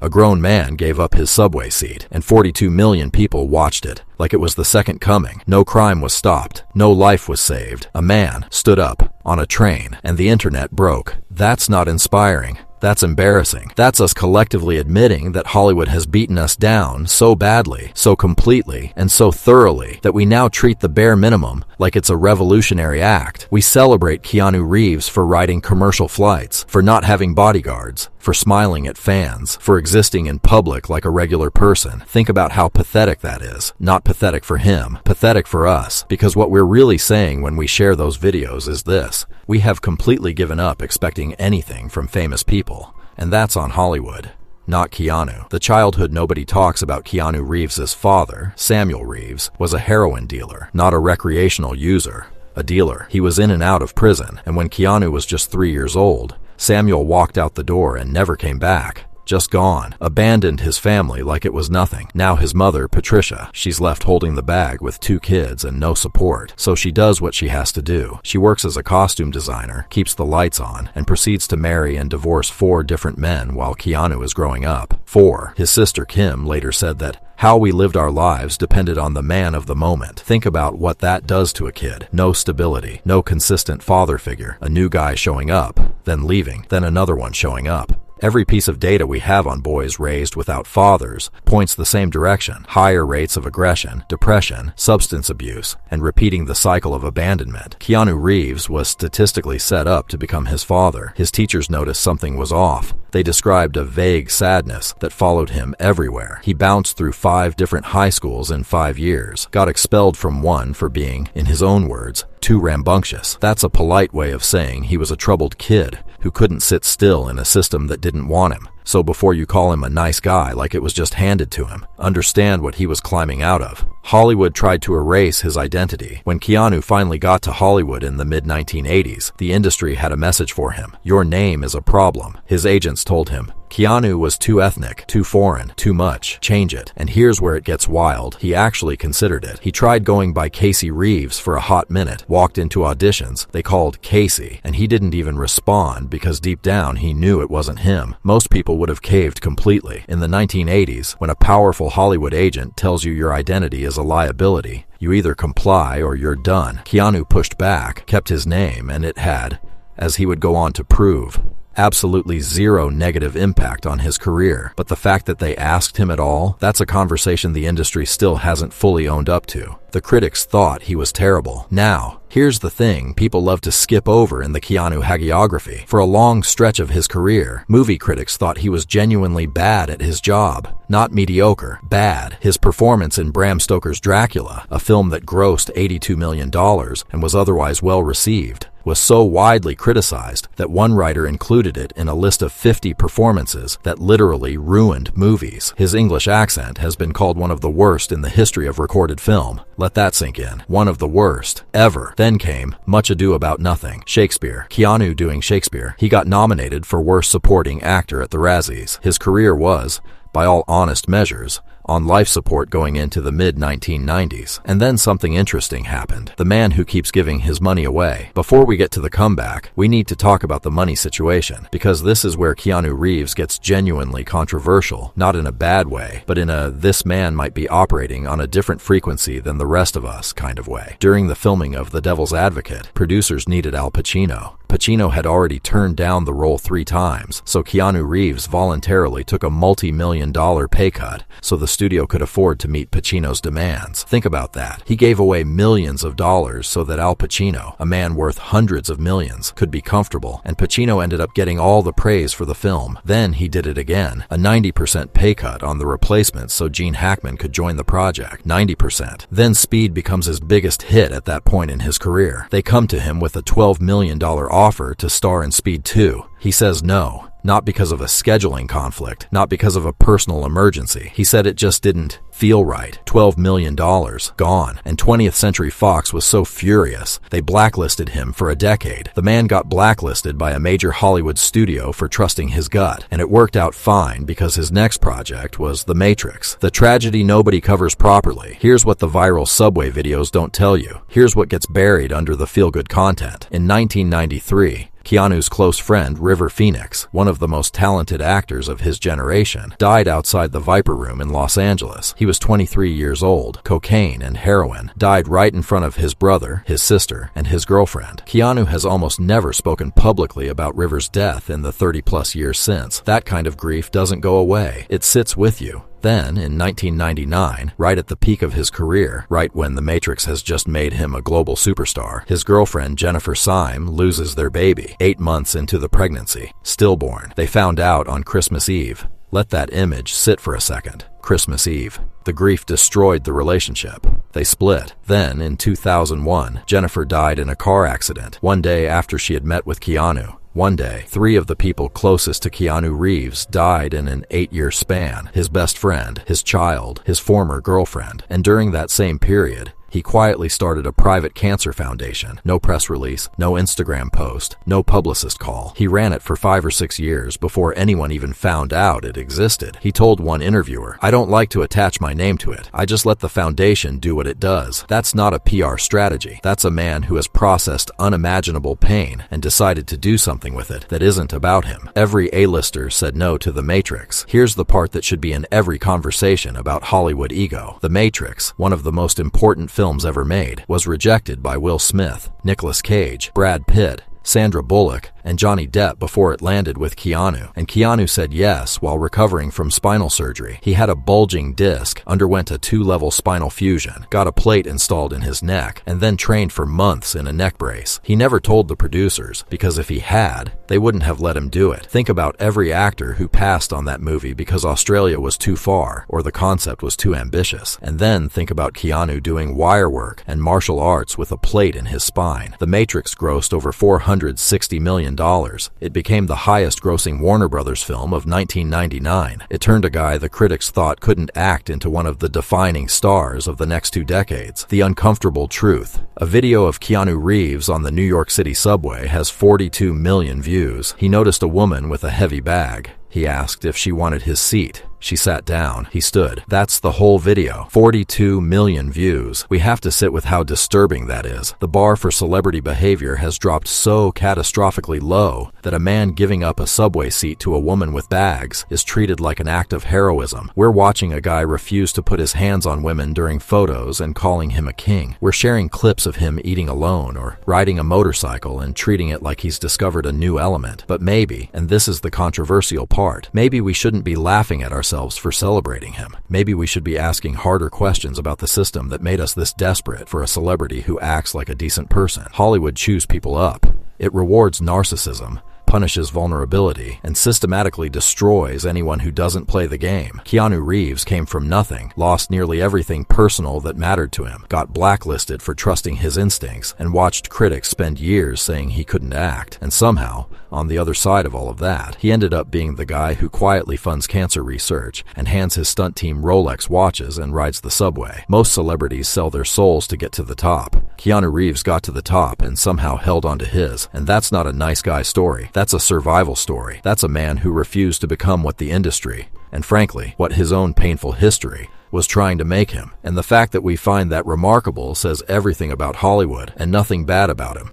A grown man gave up his subway seat, and 42 million people watched it, like it was the second coming. No crime was stopped. No life was saved. A man stood up on a train, and the internet broke. That's not inspiring. That's embarrassing. That's us collectively admitting that Hollywood has beaten us down so badly, so completely, and so thoroughly that we now treat the bare minimum like it's a revolutionary act. We celebrate Keanu Reeves for riding commercial flights, for not having bodyguards, for smiling at fans, for existing in public like a regular person. Think about how pathetic that is. Not pathetic for him, pathetic for us, because what we're really saying when we share those videos is this: we have completely given up expecting anything from famous people. And that's on Hollywood, not Keanu. The childhood nobody talks about Keanu Reeves' father, Samuel Reeves, was a heroin dealer, not a recreational user. A dealer. He was in and out of prison, and when Keanu was just 3 years old, Samuel walked out the door and never came back. Just gone. Abandoned his family like it was nothing. Now his mother, Patricia, she's left holding the bag with 2 kids and no support. So she does what she has to do. She works as a costume designer, keeps the lights on, and proceeds to marry and divorce 4 different men while Keanu is growing up. 4. His sister Kim later said that how we lived our lives depended on the man of the moment. Think about what that does to a kid. No stability, no consistent father figure. A new guy showing up, then leaving, then another one showing up. Every piece of data we have on boys raised without fathers points the same direction: higher rates of aggression, depression, substance abuse, and repeating the cycle of abandonment. Keanu Reeves was statistically set up to become his father. His teachers noticed something was off. They described a vague sadness that followed him everywhere. He bounced through 5 different high schools in 5 years, got expelled from one for being, in his own words, too rambunctious. That's a polite way of saying he was a troubled kid who couldn't sit still in a system that didn't want him. So before you call him a nice guy like it was just handed to him, understand what he was climbing out of. Hollywood tried to erase his identity. When Keanu finally got to Hollywood in the mid-1980s, the industry had a message for him: your name is a problem. His agents told him, Keanu was too ethnic, too foreign, too much. Change it. And here's where it gets wild. He actually considered it. He tried going by Casey Reeves for a hot minute, walked into auditions. They called Casey, and he didn't even respond because deep down he knew it wasn't him. Most people would have caved completely. In the 1980s, when a powerful Hollywood agent tells you your identity is a liability, you either comply or you're done. Keanu pushed back, kept his name, and it had, as he would go on to prove, absolutely zero negative impact on his career. But the fact that they asked him at all, that's a conversation the industry still hasn't fully owned up to. The critics thought he was terrible. Now, here's the thing people love to skip over in the Keanu hagiography. For a long stretch of his career, movie critics thought he was genuinely bad at his job. Not mediocre, bad. His performance in Bram Stoker's Dracula, a film that grossed $82 million and was otherwise well received, was so widely criticized that one writer included it in a list of 50 performances that literally ruined movies. His English accent has been called one of the worst in the history of recorded film. Let that sink in. One of the worst ever. Then came Much Ado About Nothing, Shakespeare. Keanu doing Shakespeare. He got nominated for Worst Supporting Actor at the Razzies. His career was, by all honest measures, on life support going into the mid-1990s. And then something interesting happened. The man who keeps giving his money away. Before we get to the comeback, we need to talk about the money situation, because this is where Keanu Reeves gets genuinely controversial, not in a bad way, but in a this man might be operating on a different frequency than the rest of us kind of way. During the filming of The Devil's Advocate, producers needed Al Pacino. Pacino had already turned down the role 3 times, so Keanu Reeves voluntarily took a multi-million-dollar pay cut so the studio could afford to meet Pacino's demands. Think about that. He gave away millions of dollars so that Al Pacino, a man worth hundreds of millions, could be comfortable, and Pacino ended up getting all the praise for the film. Then he did it again, a 90% pay cut on The Replacement so Gene Hackman could join the project. 90%. Then Speed becomes his biggest hit at that point in his career. They come to him with a $12 million offer to star in Speed 2. He says no. Not because of a scheduling conflict, not because of a personal emergency. He said it just didn't Feel right. $12 million. Gone. And 20th Century Fox was so furious, they blacklisted him for a decade. The man got blacklisted by a major Hollywood studio for trusting his gut, and it worked out fine because his next project was The Matrix, the tragedy nobody covers properly. Here's what the viral subway videos don't tell you. Here's what gets buried under the feel-good content. In 1993, Keanu's close friend, River Phoenix, one of the most talented actors of his generation, died outside the Viper Room in Los Angeles. He was 23 years old. Cocaine and heroin. Died right in front of his brother, his sister, and his girlfriend. Keanu has almost never spoken publicly about River's death in the 30-plus years since. That kind of grief doesn't go away. It sits with you. Then, in 1999, right at the peak of his career, right when The Matrix has just made him a global superstar, his girlfriend Jennifer Syme loses their baby, 8 months into the pregnancy, stillborn. They found out on Christmas Eve. Let that image sit for a second. Christmas Eve. The grief destroyed the relationship. They split. Then, in 2001, Jennifer died in a car accident, one day after she had met with Keanu. One day, 3 of the people closest to Keanu Reeves died in an 8-year span: his best friend, his child, his former girlfriend. And during that same period, he quietly started a private cancer foundation. No press release, no Instagram post, no publicist call. He ran it for 5 or 6 years before anyone even found out it existed. He told one interviewer, "I don't like to attach my name to it. I just let the foundation do what it does." That's not a PR strategy. That's a man who has processed unimaginable pain and decided to do something with it that isn't about him. Every A-lister said no to The Matrix. Here's the part that should be in every conversation about Hollywood ego. The Matrix, one of the most important films ever made, was rejected by Will Smith, Nicolas Cage, Brad Pitt, Sandra Bullock, and Johnny Depp before it landed with Keanu. And Keanu said yes while recovering from spinal surgery. He had a bulging disc, underwent a 2-level spinal fusion, got a plate installed in his neck, and then trained for months in a neck brace. He never told the producers, because if he had, they wouldn't have let him do it. Think about every actor who passed on that movie because Australia was too far or the concept was too ambitious. And then think about Keanu doing wire work and martial arts with a plate in his spine. The Matrix grossed over $460 million. It became the highest-grossing Warner Brothers film of 1999. It turned a guy the critics thought couldn't act into one of the defining stars of the next 2 decades. The uncomfortable truth. A video of Keanu Reeves on the New York City subway has 42 million views. He noticed a woman with a heavy bag. He asked if she wanted his seat. She sat down. He stood. That's the whole video. 42 million views. We have to sit with how disturbing that is. The bar for celebrity behavior has dropped so catastrophically low that a man giving up a subway seat to a woman with bags is treated like an act of heroism. We're watching a guy refuse to put his hands on women during photos and calling him a king. We're sharing clips of him eating alone or riding a motorcycle and treating it like he's discovered a new element. But maybe, and this is the controversial part, maybe we shouldn't be laughing at ourselves for celebrating him. Maybe we should be asking harder questions about the system that made us this desperate for a celebrity who acts like a decent person. Hollywood chews people up. It rewards narcissism, punishes vulnerability, and systematically destroys anyone who doesn't play the game. Keanu Reeves came from nothing, lost nearly everything personal that mattered to him, got blacklisted for trusting his instincts, and watched critics spend years saying he couldn't act. And somehow, on the other side of all of that, he ended up being the guy who quietly funds cancer research and hands his stunt team Rolex watches and rides the subway. Most celebrities sell their souls to get to the top. Keanu Reeves got to the top and somehow held onto his, and that's not a nice guy story. That's a survival story. That's a man who refused to become what the industry, and frankly, what his own painful history, was trying to make him. And the fact that we find that remarkable says everything about Hollywood and nothing bad about him.